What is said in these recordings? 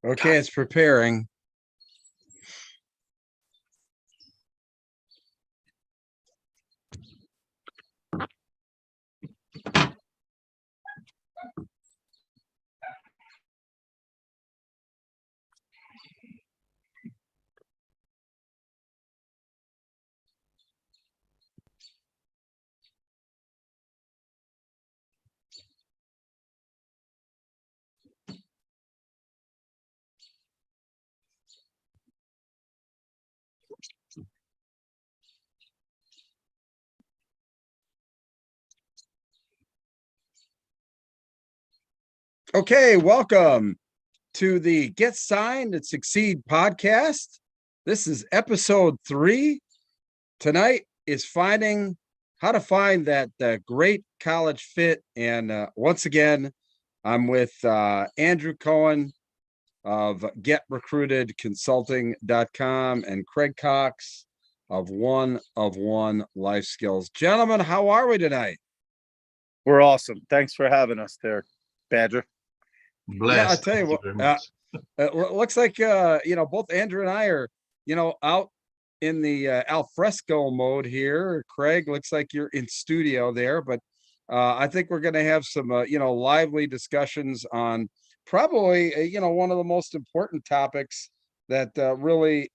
Okay, it's preparing. Okay, welcome to the Get Signed and Succeed podcast. This is episode 3. Tonight is finding how to find that great college fit. And once again, I'm with Andrew Cohen of GetRecruitedConsulting.com and Craig Cox of One of One Life Skills. Gentlemen, how are we tonight? We're awesome. Thanks for having us there, Badger. Blessed. Yeah, I tell you what, it looks like both Andrew and I are out in the al fresco mode here. Craig, looks like you're in studio there, but I think we're going to have some lively discussions on probably one of the most important topics that really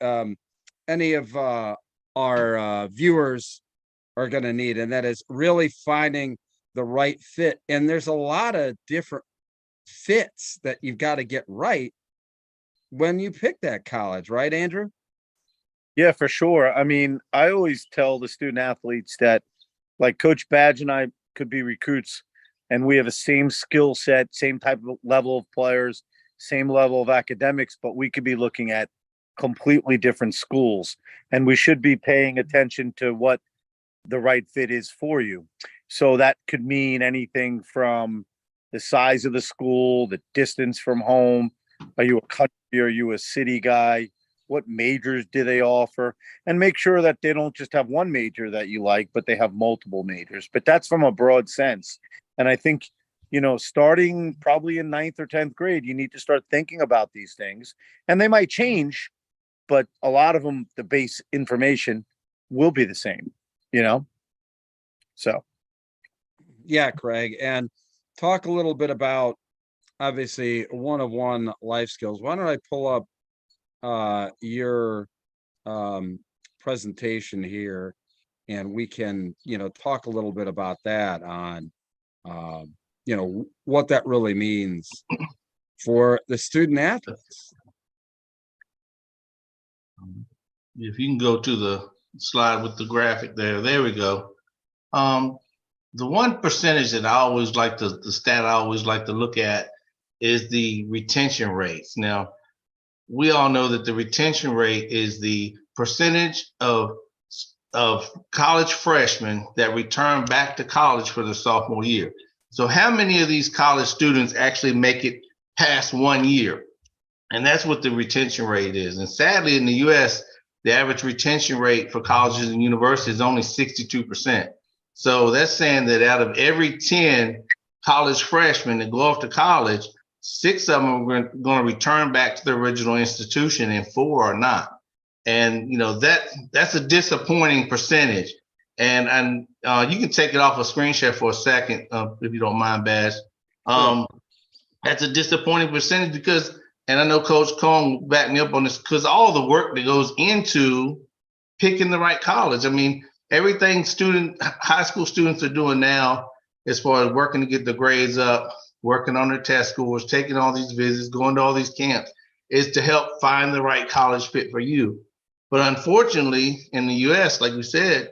any of our viewers are going to need, and that is really finding the right fit. And there's a lot of different fits that you've got to get right when you pick that college, right, Andrew? Yeah, for sure. I mean, I always tell the student athletes that, like, Coach Badge and I could be recruits, and we have the same skill set, same type of level of players, same level of academics, but we could be looking at completely different schools, and we should be paying attention to what the right fit is for you. So that could mean anything from the size of the school, the distance from home. Are you a country? Are you a city guy? What majors do they offer? And make sure that they don't just have one major that you like, but they have multiple majors. But that's from a broad sense. And I think, starting probably in 9th or 10th grade, you need to start thinking about these things. And they might change, but a lot of them, the base information will be the same, So. Yeah, Craig. And talk a little bit about, obviously, One of One Life Skills. Why don't I pull up your presentation here, and we can talk a little bit about that on what that really means for the student athletes. If you can go to the slide with the graphic there we go. The one percentage that I always like the stat I always like to look at is the retention rates. Now, we all know that the retention rate is the percentage of college freshmen that return back to college for the sophomore year. So how many of these college students actually make it past 1 year? And that's what the retention rate is. And sadly, in the US, the average retention rate for colleges and universities is only 62%. So that's saying that out of every 10 college freshmen that go off to college, 6 of them are going to return back to the original institution and 4 are not. And that's a disappointing percentage. And you can take it off a screen share for a second, if you don't mind, Bash. That's a disappointing percentage because, and I know Coach Cohen will back me up on this, because all the work that goes into picking the right college. I mean, everything high school students are doing now, as far as working to get the grades up, working on their test scores, taking all these visits, going to all these camps, is to help find the right college fit for you. But unfortunately, in the US, like we said,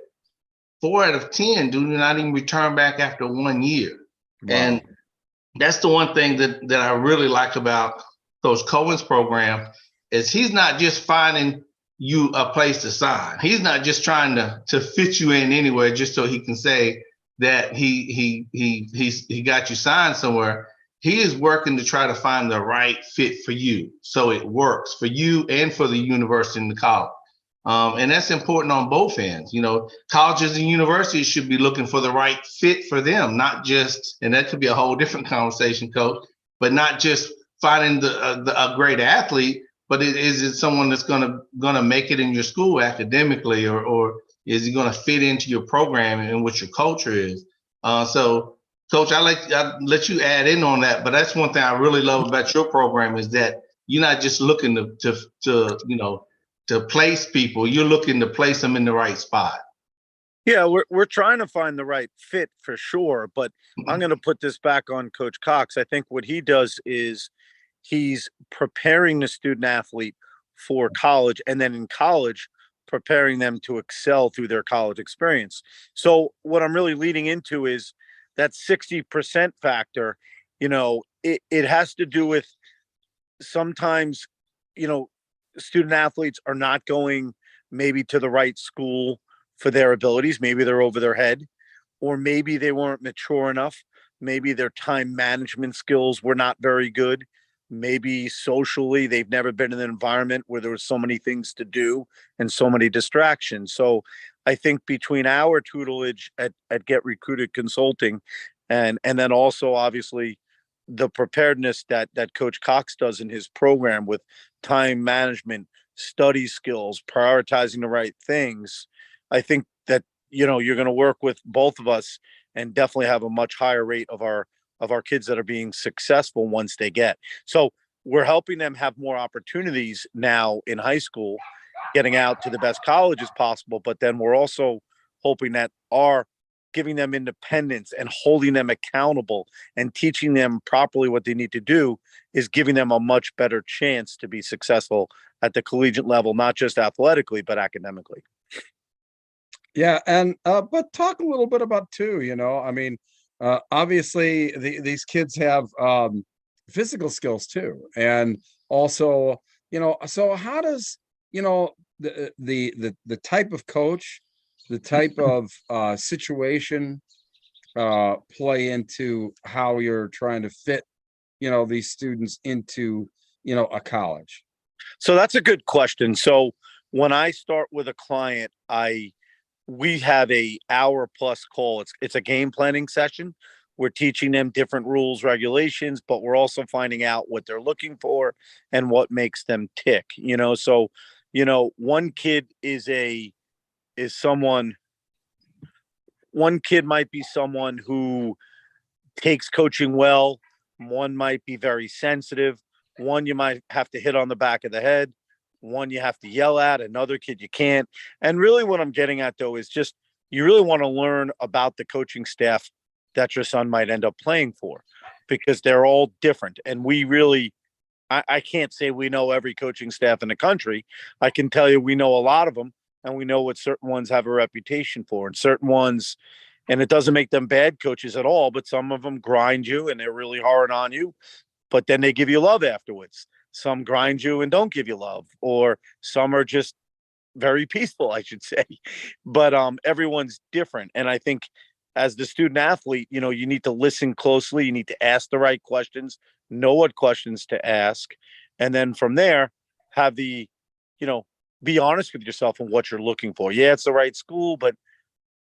4 out of 10 do not even return back after 1 year. Wow. And that's the one thing that I really like about Coach Cohen's program, is he's not just finding you a place to sign. He's not just trying to fit you in anywhere just so he can say that he got you signed somewhere. He is working to try to find the right fit for you, so it works for you and for the university and the college. And that's important on both ends. Colleges and universities should be looking for the right fit for them, not just, and that could be a whole different conversation, Coach, but not just finding a great athlete, but is it someone that's gonna make it in your school academically, or is he gonna fit into your program and what your culture is? So, Coach, I let you add in on that, but that's one thing I really love about your program is that you're not just looking to place people. You're looking to place them in the right spot. Yeah, we're trying to find the right fit for sure, but I'm going to put this back on Coach Cox. I think what he does is he's preparing the student athlete for college, and then in college preparing them to excel through their college experience. So what I'm really leading into is that 60% factor. It has to do with sometimes, student athletes are not going maybe to the right school for their abilities. Maybe they're over their head, or maybe they weren't mature enough. Maybe their time management skills were not very good. Maybe socially, they've never been in an environment where there were so many things to do and so many distractions. So I think between our tutelage at Get Recruited Consulting and then also obviously the preparedness that Coach Cox does in his program with time management, study skills, prioritizing the right things, I think that you're going to work with both of us and definitely have a much higher rate of our kids that are being successful once they get. So we're helping them have more opportunities now in high school, getting out to the best colleges possible. But then we're also hoping that our giving them independence and holding them accountable and teaching them properly what they need to do is giving them a much better chance to be successful at the collegiate level, not just athletically, but academically. Yeah, and but talk a little bit about too, I mean, obviously these kids have physical skills too. And also, so how does, the type of coach, the type of situation play into how you're trying to fit, these students into, a college? So that's a good question. So when I start with a client, we have a hour plus call. It's a game planning session. We're teaching them different rules, regulations, but we're also finding out what they're looking for and what makes them tick. So one kid one kid might be someone who takes coaching well. One might be very sensitive. One you might have to hit on the back of the head. One you have to yell at. Another kid you can't. And really what I'm getting at, though, is just you really want to learn about the coaching staff that your son might end up playing for, because they're all different. And I can't say we know every coaching staff in the country. I can tell you we know a lot of them, and we know what certain ones have a reputation for, and certain ones, and it doesn't make them bad coaches at all, but some of them grind you and they're really hard on you, but then they give you love afterwards. Some grind you and don't give you love, or some are just very peaceful, I should say. But everyone's different. And I think as the student athlete, you need to listen closely. You need to ask the right questions, know what questions to ask. And then from there, have be honest with yourself and what you're looking for. Yeah, it's the right school, but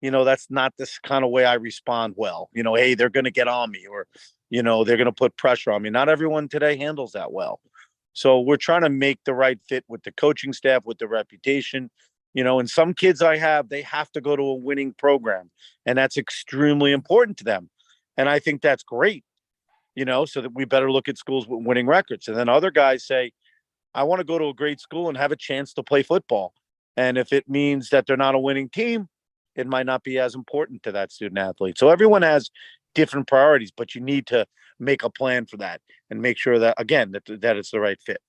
that's not this kind of way I respond well. Hey, they're going to get on me, or, they're going to put pressure on me. Not everyone today handles that well. So we're trying to make the right fit with the coaching staff, with the reputation, and some kids they have to go to a winning program, and that's extremely important to them. And I think that's great, so that we better look at schools with winning records. And then other guys say, I want to go to a great school and have a chance to play football. And if it means that they're not a winning team, it might not be as important to that student athlete. So everyone has different priorities, but you need to make a plan for that and make sure that, again, that it's the right fit.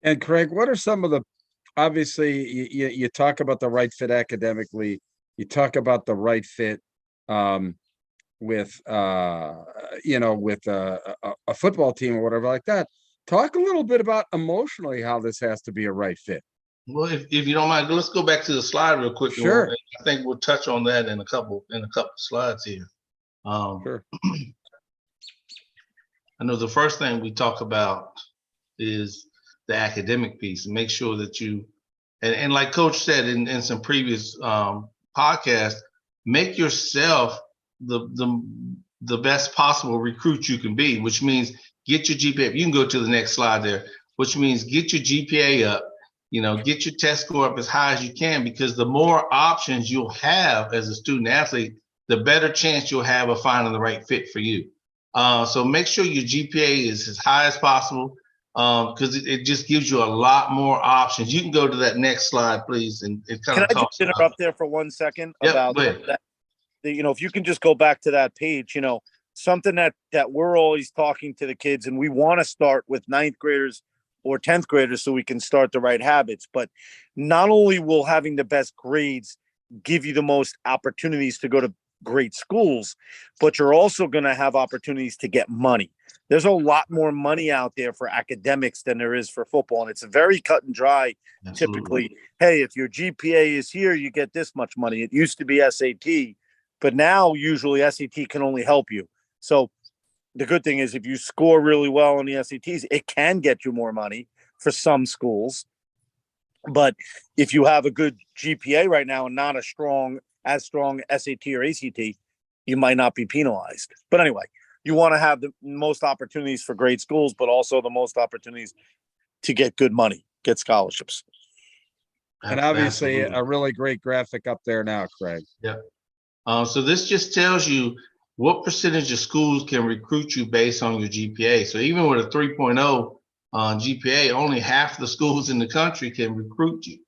And Craig, what are some of the, obviously you talk about the right fit academically, you talk about the right fit with with a football team or whatever like that. Talk a little bit about emotionally how this has to be a right fit. Well, if you don't mind, let's go back to the slide real quick. Sure. I think we'll touch on that in a couple slides here. Sure. I know the first thing we talk about is the academic piece, and make sure that and like Coach said in some previous podcasts, make yourself the the best possible recruit you can be, which means get your GPA. You can go to the next slide there, which means get your GPA up, get your test score up as high as you can, because the more options you'll have as a student athlete, the better chance you'll have of finding the right fit for you. So make sure your GPA is as high as possible, because it just gives you a lot more options. You can go to that next slide, please, and it kind Can of I just talks about. interrupt there for 1 second Yep, about go ahead. that? If you can just go back to that page, something that we're always talking to the kids, and we want to start with 9th graders or 10th graders so we can start the right habits. But not only will having the best grades give you the most opportunities to go to great schools, but you're also going to have opportunities to get money. There's a lot more money out there for academics than there is for football. And it's very cut and dry. Absolutely. Typically, hey, if your GPA is here, you get this much money. It used to be SAT, but now usually SAT can only help you. So the good thing is if you score really well on the SATs, it can get you more money for some schools. But if you have a good GPA right now and not as strong SAT or ACT, you might not be penalized. But anyway, you want to have the most opportunities for great schools, but also the most opportunities to get good money, get scholarships. And obviously Absolutely. a really great graphic up there now, Craig. Yep. So this just tells you what percentage of schools can recruit you based on your GPA. So even with a 3.0 GPA, only half the schools in the country can recruit you.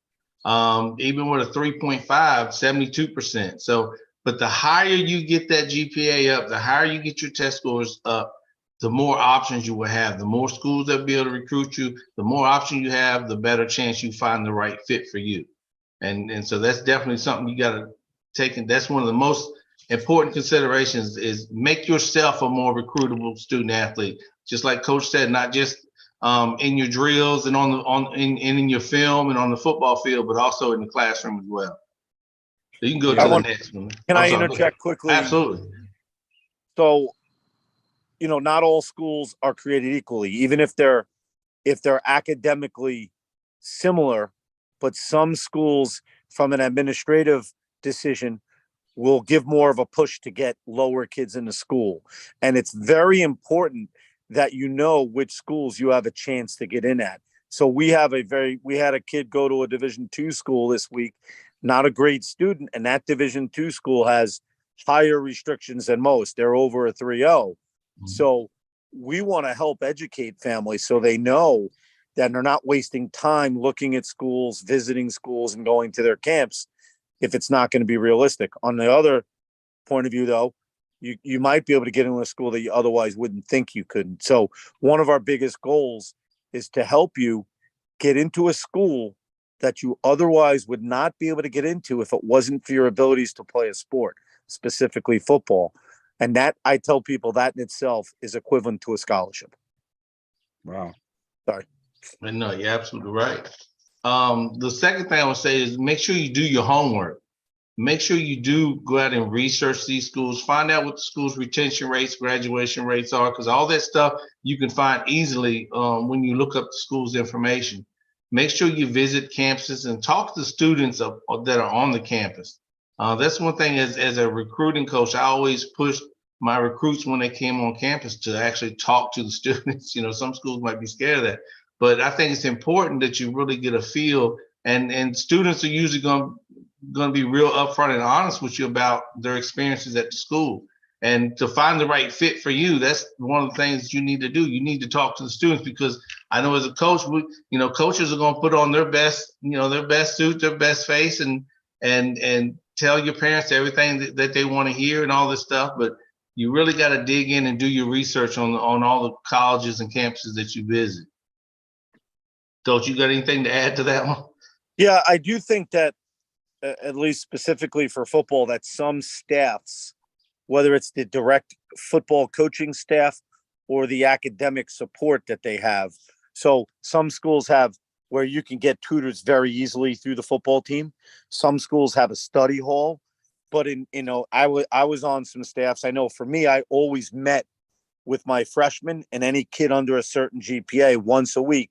Even with a 3.5, 72%. So, but the higher you get that GPA up, the higher you get your test scores up, the more options you will have. The more schools that will be able to recruit you, the more options you have, the better chance you find the right fit for you. And so that's definitely something you got to take. And that's one of the most important considerations is make yourself a more recruitable student athlete. Just like Coach said, not just in your drills and in your film and on the football field, but also in the classroom as well. So you can go to the next one. Can I interject quickly? Absolutely. So, not all schools are created equally, even if they're academically similar, but some schools from an administrative decision will give more of a push to get lower kids into school. And it's very important that you know which schools you have a chance to get in at. So we had a kid go to a Division II school this week, not a great student, and that Division II school has higher restrictions than most. They're over a 3.0. Mm-hmm. So we want to help educate families so they know that they're not wasting time looking at schools, visiting schools, and going to their camps if it's not going to be realistic. On the other point of view, though, you might be able to get into a school that you otherwise wouldn't think you could. So one of our biggest goals is to help you get into a school that you otherwise would not be able to get into if it wasn't for your abilities to play a sport, specifically football. And that, I tell people, that in itself is equivalent to a scholarship. Wow. Sorry. No, you're absolutely right. The second thing I would say is make sure you do your homework. Make sure you do go out and research these schools, find out what the school's retention rates, graduation rates are, because all that stuff you can find easily when you look up the school's information. Make sure you visit campuses and talk to students that are on the campus. That's one thing as a recruiting coach, I always push my recruits when they came on campus to actually talk to the students. Some schools might be scared of that, but I think it's important that you really get a feel, and students are usually going to be real upfront and honest with you about their experiences at the school. And to find the right fit for you, that's one of the things you need to do. You need to talk to the students, because I know as a coach, coaches are going to put on their best, their best suit, their best face, and tell your parents everything that they want to hear and all this stuff. But you really got to dig in and do your research on all the colleges and campuses that you visit. Don't you got anything to add to that one? Yeah, I do think that, at least specifically for football, that some staffs, whether it's the direct football coaching staff or the academic support that they have. So some schools have where you can get tutors very easily through the football team. Some schools have a study hall, but I was on some staffs. I know for me, I always met with my freshmen and any kid under a certain GPA once a week.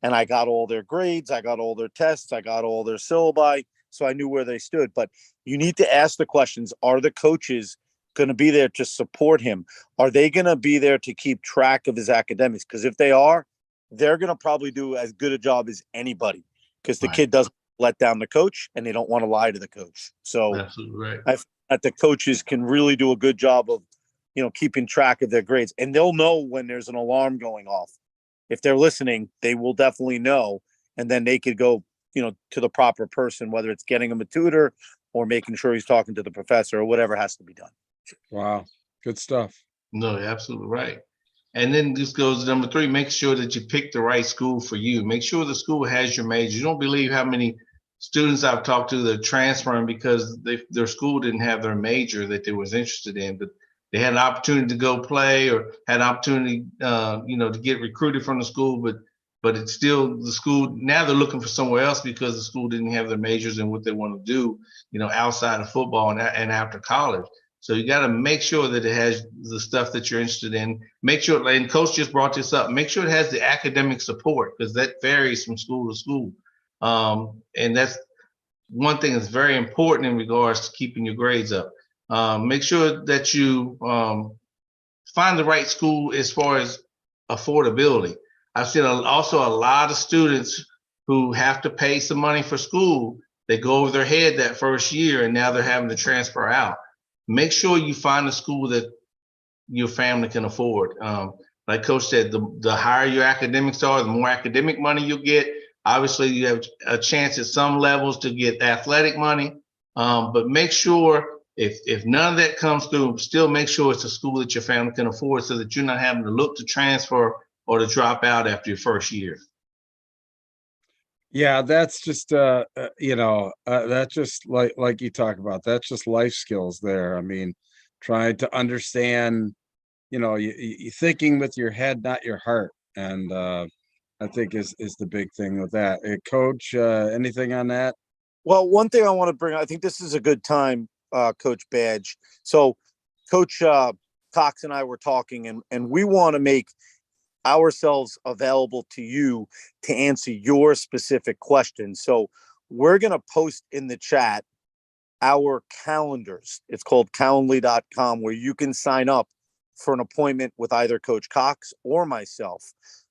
And I got all their grades, I got all their tests, I got all their syllabi. So I knew where they stood. But you need to ask the questions. Are the coaches going to be there to support him? Are they going to be there to keep track of his academics? Because if they are, they're going to probably do as good a job as anybody, because the Right. kid doesn't let down the coach and they don't want to lie to the coach. So Absolutely right. I find that the coaches can really do a good job of, keeping track of their grades, and they'll know when there's an alarm going off. If they're listening, they will definitely know, and then they could go, to the proper person, whether it's getting him a tutor or making sure he's talking to the professor or whatever has to be done. Wow. Good stuff. No, you're absolutely right. And then this goes to number 3, make sure that you pick the right school for you. Make sure the school has your major. You don't believe how many students I've talked to that are transferring because their school didn't have their major that they was interested in, but they had an opportunity to go play or had an opportunity, to get recruited from the school, but it's still the school. Now they're looking for somewhere else because the school didn't have their majors and what they want to do, outside of football and after college. So you got to make sure that it has the stuff that you're interested in. Make sure, and Coach just brought this up, make sure it has the academic support, because that varies from school to school. And that's one thing that's very important in regards to keeping your grades up. Make sure that you find the right school as far as affordability. I've seen also a lot of students who have to pay some money for school. They go over their head that first year, and now they're having to transfer out. Make sure you find a school that your family can afford. Like Coach said, the higher your academics are, the more academic money you'll get. Obviously, you have a chance at some levels to get athletic money, but make sure if none of that comes through, still make sure it's a school that your family can afford, so that you're not having to look to transfer or to drop out after your first year. Yeah, that's just that's just like you talk about. That's just life skills there. I mean, trying to understand, you thinking with your head, not your heart. And I think is the big thing with that. Coach, anything on that? Well, one thing I want to bring, I think this is a good time, Coach Badge. So Coach Cox and I were talking, and we want to make ourselves available to you to answer your specific questions. So we're going to post in the chat our calendars. It's called calendly.com, where you can sign up for an appointment with either Coach Cox or myself.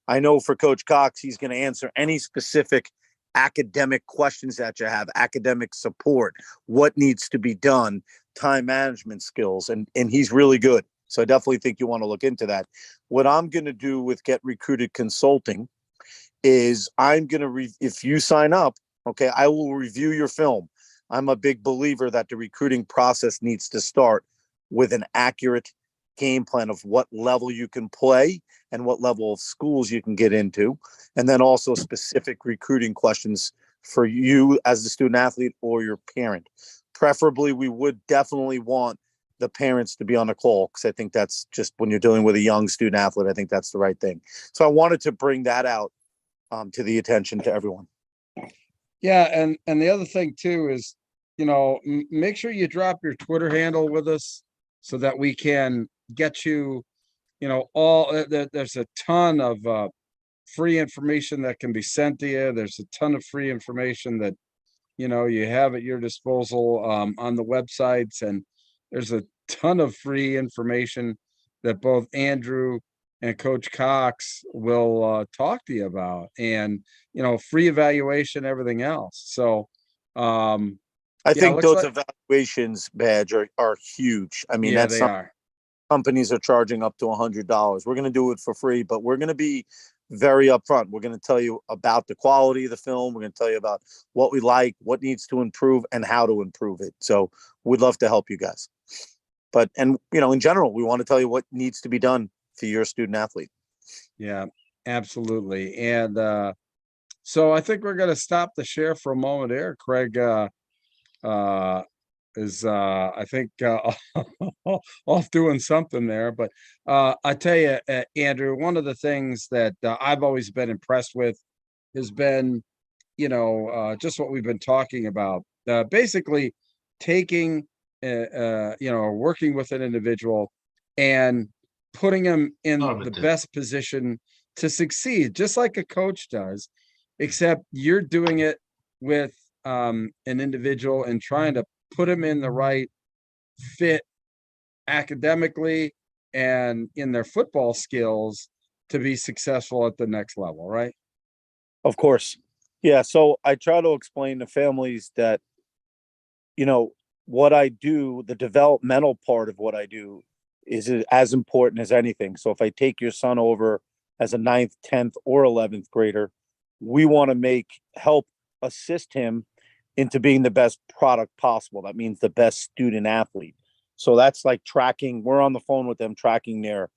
I know for Coach Cox, he's going to answer any specific academic questions that you have, academic support, what needs to be done, time management skills, and he's really good. So I definitely think you want to look into that. What I'm going to do with Get Recruited Consulting is I'm going to, if you sign up, okay, I will review your film. I'm a big believer that the recruiting process needs to start with an accurate game plan of what level you can play and what level of schools you can get into. And then also specific recruiting questions for you as the student athlete or your parent. Preferably, we would definitely want the parents to be on the call, because I think that's just, when you're dealing with a young student athlete, I think that's the right thing. So I wanted to bring that out to the attention to everyone. Yeah, and the other thing too is, make sure you drop your Twitter handle with us so that we can get you, there's a ton of free information that can be sent to you. There's a ton of free information that, you have at your disposal on the websites, and there's a ton of free information that both Andrew and Coach Cox will talk to you about, and free evaluation, everything else. So I yeah, think those evaluations, Badge, are huge. I mean, yeah, that's they something are. companies are charging up to $100. We're going to do it for free, but we're going to be very upfront. We're going to tell you about the quality of the film. We're going to tell you about what we like, what needs to improve, and how to improve it. So we'd love to help you guys. But, and in general, we want to tell you what needs to be done for your student athlete. Yeah, absolutely. And so I think we're going to stop the share for a moment there. Craig is I think off doing something there, but I tell you, Andrew, one of the things that I've always been impressed with has been, just what we've been talking about, basically taking working with an individual and putting them in the best position to succeed, just like a coach does, except you're doing it with an individual and trying to put him in the right fit academically and in their football skills to be successful at the next level, right? Of course. Yeah. So I try to explain to families that, you know, what I do, the developmental part of what I do is as important as anything. So if I take your son over as a ninth, 10th, or 11th grader, we want to help assist him into being the best product possible. That means the best student athlete. So that's like tracking. We're on the phone with them, tracking their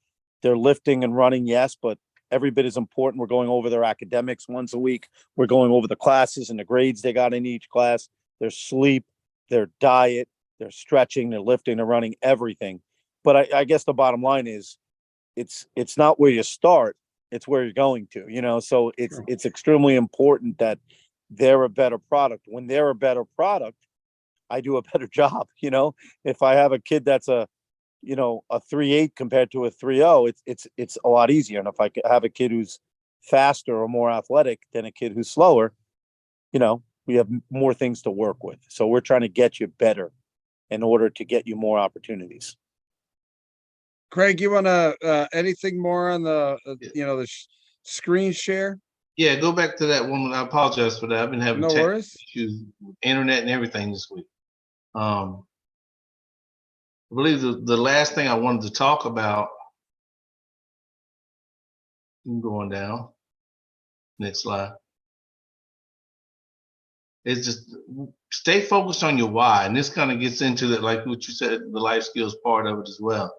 lifting and running, yes, but every bit as important. We're going over their academics once a week. We're going over the classes and the grades they got in each class, their sleep, their diet, their stretching, their lifting, their running, everything. But I guess the bottom line is it's not where you start, it's where you're going to, so it's extremely important that they're a better product. When they're a better product, I do a better job. If I have a kid that's a 3.8 compared to a 3.0, it's a lot easier. And if I have a kid who's faster or more athletic than a kid who's slower, we have more things to work with. So we're trying to get you better in order to get you more opportunities. Craig, you want to anything more on the screen share? Yeah, go back to that woman. I apologize for that. I've been having No tech worries. issues, internet and everything this week. I believe the last thing I wanted to talk about, going down, next slide, is just stay focused on your why. And this kind of gets into that, like what you said, the life skills part of it as well.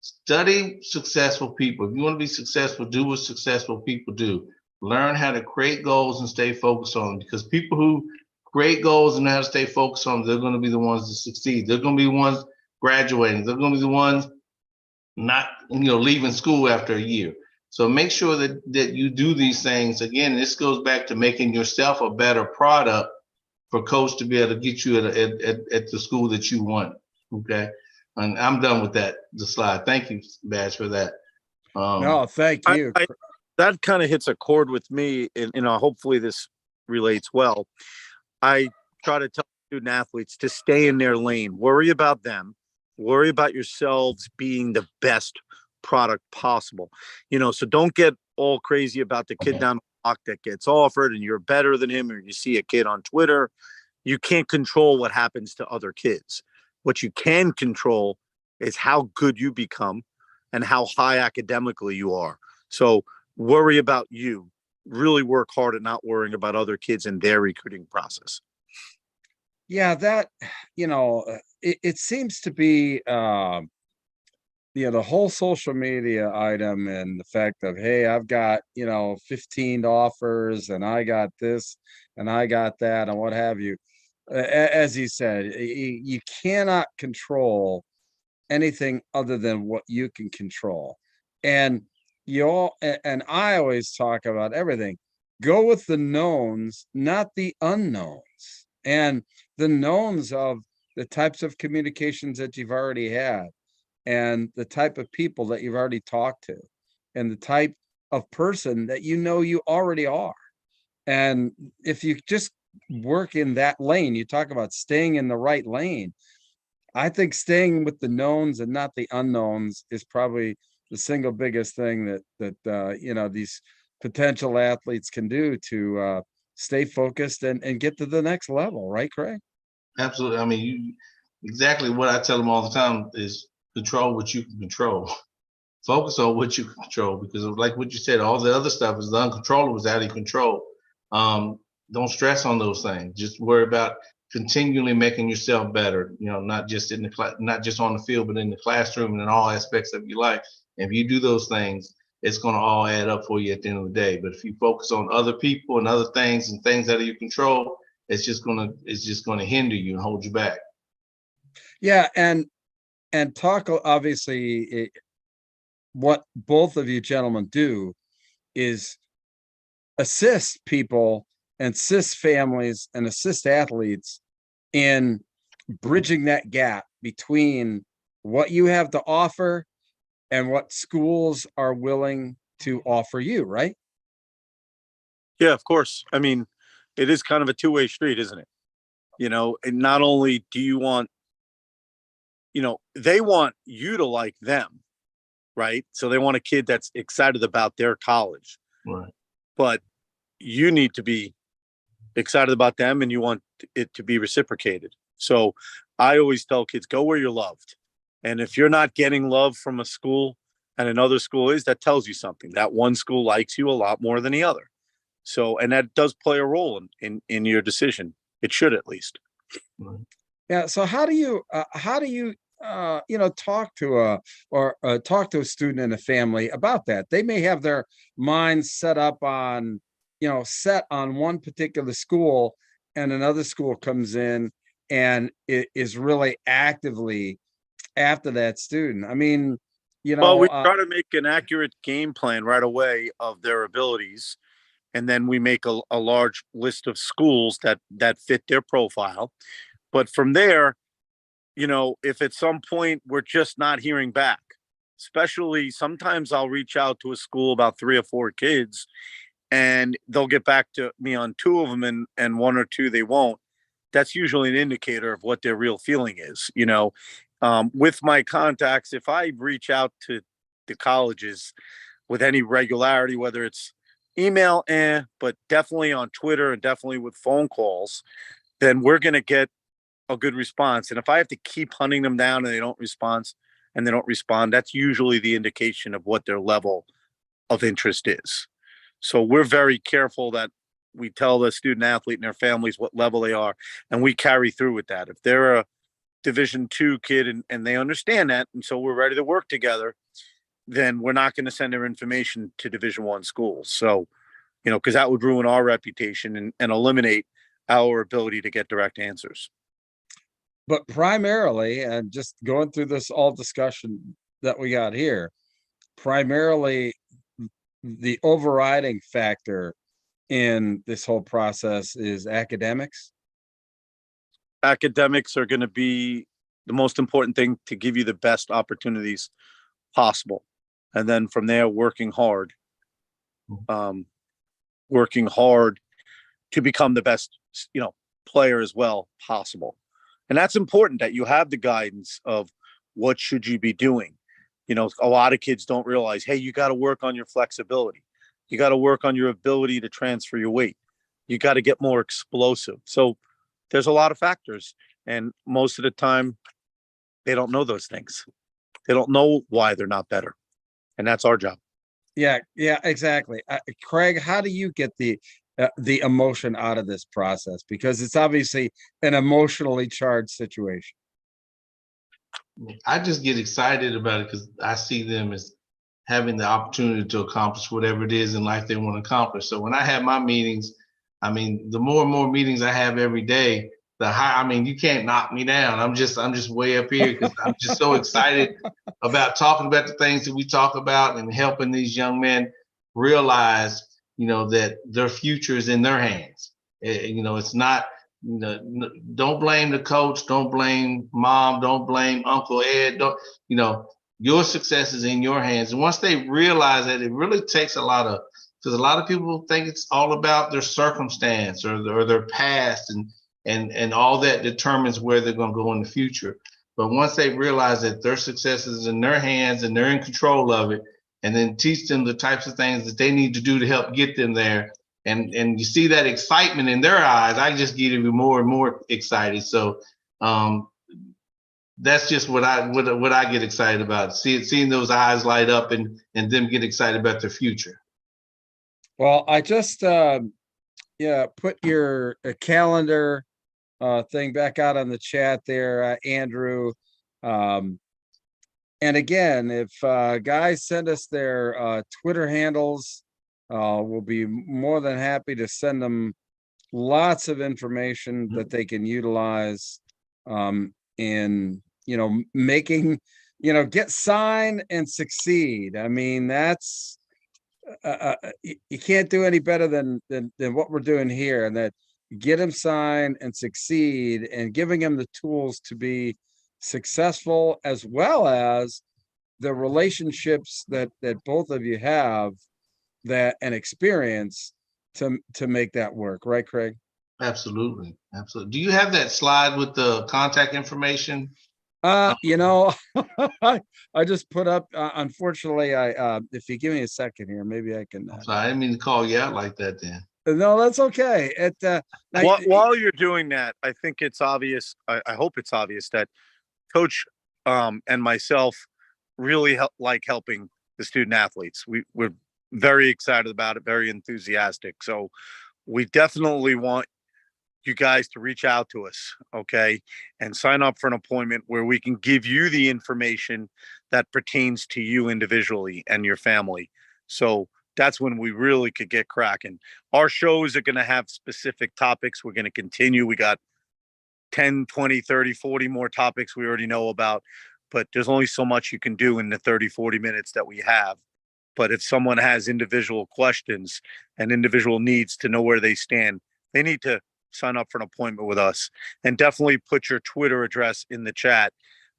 Study successful people. If you want to be successful, do what successful people do. Learn how to create goals and stay focused on them, because people who create goals and know how to stay focused on them, they're going to be the ones that succeed. They're going to be the ones graduating. They're going to be the ones not, leaving school after a year. So make sure that you do these things. Again, this goes back to making yourself a better product for coach to be able to get you at the school that you want. Okay. And I'm done with the slide. Thank you, Badge, for that. No, thank you. That kind of hits a chord with me, and hopefully this relates well. I try to tell student athletes to stay in their lane. Worry about them. Worry about yourselves being the best product possible. So don't get all crazy about the kid down the block that gets offered and you're better than him, or you see a kid on Twitter. You can't control what happens to other kids. What you can control is how good you become and how high academically you are. So worry about you. Really work hard at not worrying about other kids and their recruiting process. Yeah, that, it seems to be, the whole social media item and the fact of, hey, I've got, 15 offers and I got this and I got that and what have you. As you said, you cannot control anything other than what you can control. And I always talk about everything. Go with the knowns, not the unknowns. And the knowns of the types of communications that you've already had, and the type of people that you've already talked to, and the type of person that you already are. And if you just work in that lane, you talk about staying in the right lane. I think staying with the knowns and not the unknowns is probably the single biggest thing that these potential athletes can do to stay focused and get to the next level, right, Craig? Absolutely. I mean, exactly what I tell them all the time is control what you can control. Focus on what you can control, because like what you said, all the other stuff is the uncontrollable, is out of control. Don't stress on those things. Just worry about continually making yourself better. Not just in the class, not just on the field, but in the classroom and in all aspects of your life. And if you do those things, it's going to all add up for you at the end of the day. But if you focus on other people and other things and things out of your control, it's just going to hinder you and hold you back. Yeah, and talk, obviously, what both of you gentlemen do is assist people and assist families and assist athletes in bridging that gap between what you have to offer and what schools are willing to offer you, right? Yeah, of course. I mean, it is kind of a two-way street, isn't it? And not only do you want they want you to like them, right? So they want a kid that's excited about their college, Right. but you need to be excited about them and you want it to be reciprocated. So I always tell kids, go where you're loved. And if you're not getting love from a school and another school is, that tells you something. That one school likes you a lot more than the other. So, and that does play a role in your decision. It should, at least. Right. Yeah. So how do you talk to talk to a student and a family about that? They may have their minds set up on, set on one particular school, and another school comes in and it is really actively after that student. I mean, Well, we try to make an accurate game plan right away of their abilities, and then we make a large list of schools that fit their profile. But from there, if at some point we're just not hearing back, especially sometimes I'll reach out to a school about 3 or 4 kids and they'll get back to me on 2 of them and 1 or 2 they won't. That's usually an indicator of what their real feeling is. With my contacts, if I reach out to the colleges with any regularity, whether it's email, but definitely on Twitter and definitely with phone calls, then we're going to get a good response. And if I have to keep hunting them down and they don't respond, that's usually the indication of what their level of interest is. So we're very careful that we tell the student athlete and their families what level they are, and we carry through with that. If they're a Division II kid and they understand that, and so we're ready to work together, then we're not going to send their information to Division I schools. So, because that would ruin our reputation and eliminate our ability to get direct answers. But primarily, and just going through this all discussion that we got here, primarily the overriding factor in this whole process is academics. Academics are going to be the most important thing to give you the best opportunities possible. And then from there, working hard to become the best, player as well possible. And that's important that you have the guidance of what should you be doing. A lot of kids don't realize, hey, you got to work on your flexibility. You got to work on your ability to transfer your weight. You got to get more explosive. So there's a lot of factors. And most of the time, they don't know those things. They don't know why they're not better. And that's our job. Yeah, exactly. Craig, how do you get the emotion out of this process? Because it's obviously an emotionally charged situation. I just get excited about it because I see them as having the opportunity to accomplish whatever it is in life they want to accomplish. So when I have my meetings, the more and more meetings I have every day, the higher. You can't knock me down. I'm just way up here because I'm just so excited about talking about the things that we talk about and helping these young men realize, that their future is in their hands. It's not. Don't blame the coach. Don't blame mom. Don't blame Uncle Ed. Your success is in your hands. And once they realize that, it really takes because a lot of people think it's all about their circumstance or their past and all that determines where they're going to go in the future. But once they realize that their success is in their hands and they're in control of it, and then teach them the types of things that they need to do to help get them there, and you see that excitement in their eyes, I just get even more and more excited. So that's just what I get excited about. Seeing those eyes light up and them get excited about their future. Well, I just put your calendar thing back out on the chat there, Andrew. And again, if guys send us their Twitter handles, we'll be more than happy to send them lots of information that they can utilize in making get signed and succeed. That's you can't do any better than what we're doing here, and that get them signed and succeed, and giving them the tools to be successful, as well as the relationships that both of you have that and experience to make that work, right, Craig? Absolutely. Do you have that slide with the contact information You know, I just put up, unfortunately, if you give me a second here, maybe I can, I'm sorry, I didn't mean to call you out like that then. no, that's okay. While you're doing that, I think it's obvious. I hope it's obvious that Coach and myself really like helping the student athletes. We're very excited about it, very enthusiastic. So we definitely want you guys to reach out to us, okay, and sign up for an appointment where we can give you the information that pertains to you individually and your family. So that's when we really could get cracking. Our shows are going to have specific topics. We're going to continue. We got 10, 20, 30, 40 more topics we already know about, but there's only so much you can do in the 30, 40 minutes that we have. But if someone has individual questions and individual needs to know where they stand, they need to sign up for an appointment with us, and definitely put your Twitter address in the chat,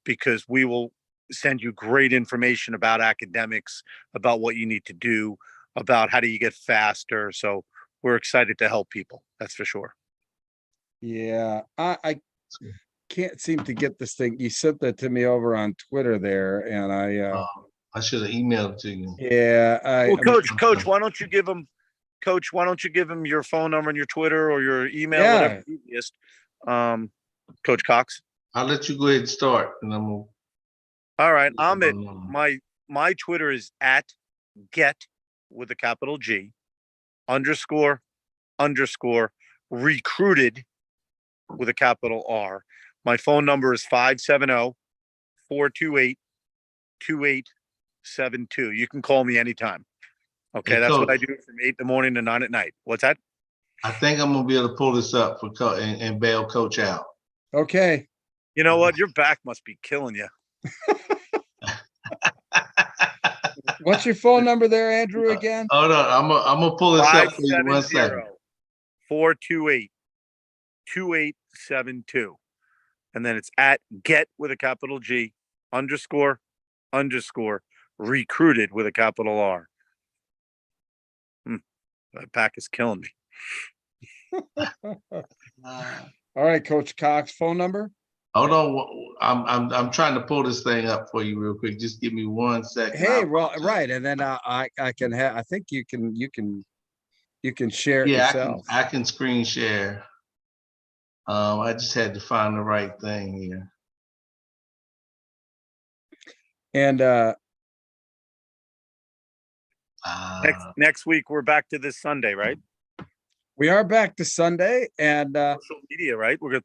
because we will send you great information about academics, about what you need to do, about how do you get faster. So we're excited to help people. That's for sure. Yeah, I can't seem to get this thing. You sent that to me over on Twitter there, and I should have emailed it to you. yeah, Well, Coach, why don't you give them, Coach, why don't you give them your phone number and your Twitter or your email, Yeah. whatever easiest. Coach Cox. I'll let you go ahead and start, and I'm gonna. All right, I'm at my Twitter is at get with a capital G __ recruited with a capital R. My phone number is 570-428-2872. You can call me anytime. Okay, Hey, that's Coach, what I do from 8 in the morning to 9 at night. What's that? I think I'm gonna be able to pull this up for and bail Coach out. okay. You know what? Your back must be killing you. What's your phone number there, Andrew, again? Hold on, I'm gonna pull this up for you 1 second. 570-428-2872. And then it's at get with a capital G __ recruited with a capital R. That back is killing me. All right, Coach Cox, phone number. Hold on, I'm trying to pull this thing up for you real quick. Just give me 1 second. Hey, well, right, and then I can have. I think you can share it Yeah, yourself. I can screen share. I just had to find the right thing here. And Next week we're back to this Sunday, right? we are back to Sunday, and Social media, right? We're going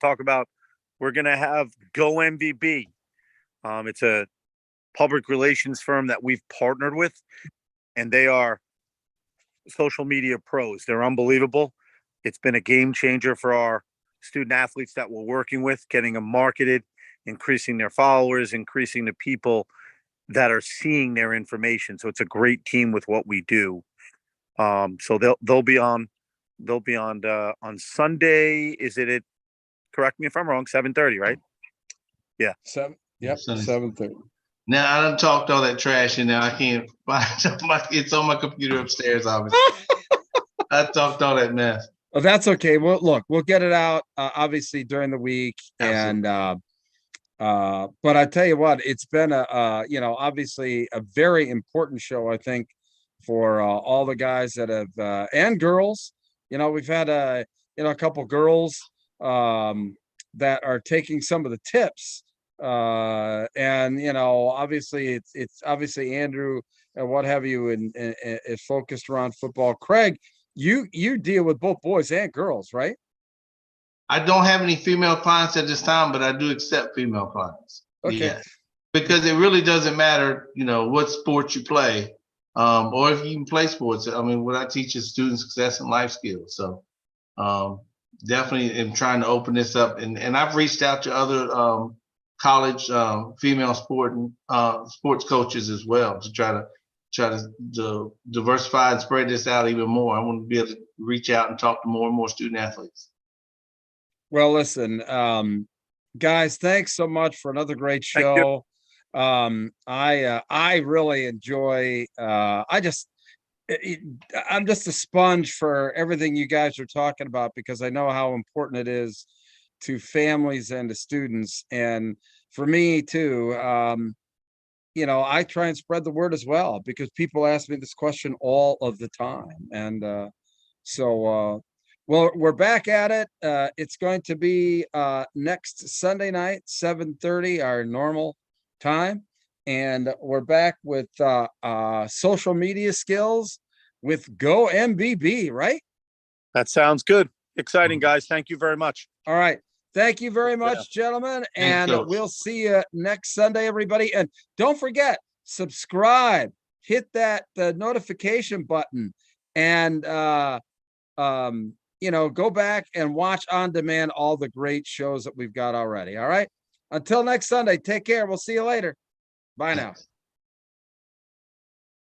to have Go MVB. It's a public relations firm that we've partnered with, and they are social media pros. They're unbelievable. It's been a game changer for our student athletes that we're working with, getting them marketed, increasing their followers, increasing the people that are seeing their information. So it's a great team with what we do. So they'll be on Sunday. Is it correct me if I'm wrong, 7:30, right? Yeah. 7:30. Now I done talked all that trash, and now I can't find it's on my computer upstairs. Obviously, I talked all that mess. Well, that's okay. Well, look, we'll get it out obviously during the week, Absolutely. and but I tell you what, it's been obviously a very important show, I think, for all the guys that have and girls. We've had a couple girls that are taking some of the tips, and obviously it's obviously Andrew and what have you, and is focused around football. Craig, you deal with both boys and girls, right? I don't have any female clients at this time, but I do accept female clients. Okay. Yes. Because it really doesn't matter, what sport you play, or if you even play sports. I mean, what I teach is student success and life skills. So definitely am trying to open this up. And I've reached out to other college female sports coaches as well to try to diversify and spread this out even more. I want to be able to reach out and talk to more and more student athletes. Well, listen, guys, thanks so much for another great show. I really enjoy. I'm just a sponge for everything you guys are talking about, because I know how important it is to families and to students. And for me too, you know, I try and spread the word as well, because people ask me this question all of the time. And well, we're back at it. It's going to be next Sunday night, 7:30, our normal time. And we're back with social media skills with Go MBB, right? That sounds good. Exciting, guys. Thank you very much. All right. Thank you very Yeah. much, gentlemen. Thanks, And Coach. we'll see you next Sunday, everybody. And don't forget, subscribe, hit that notification button, and you know, go back and watch on demand all the great shows that we've got already. All right. Until next Sunday, take care. We'll see you later. Bye now.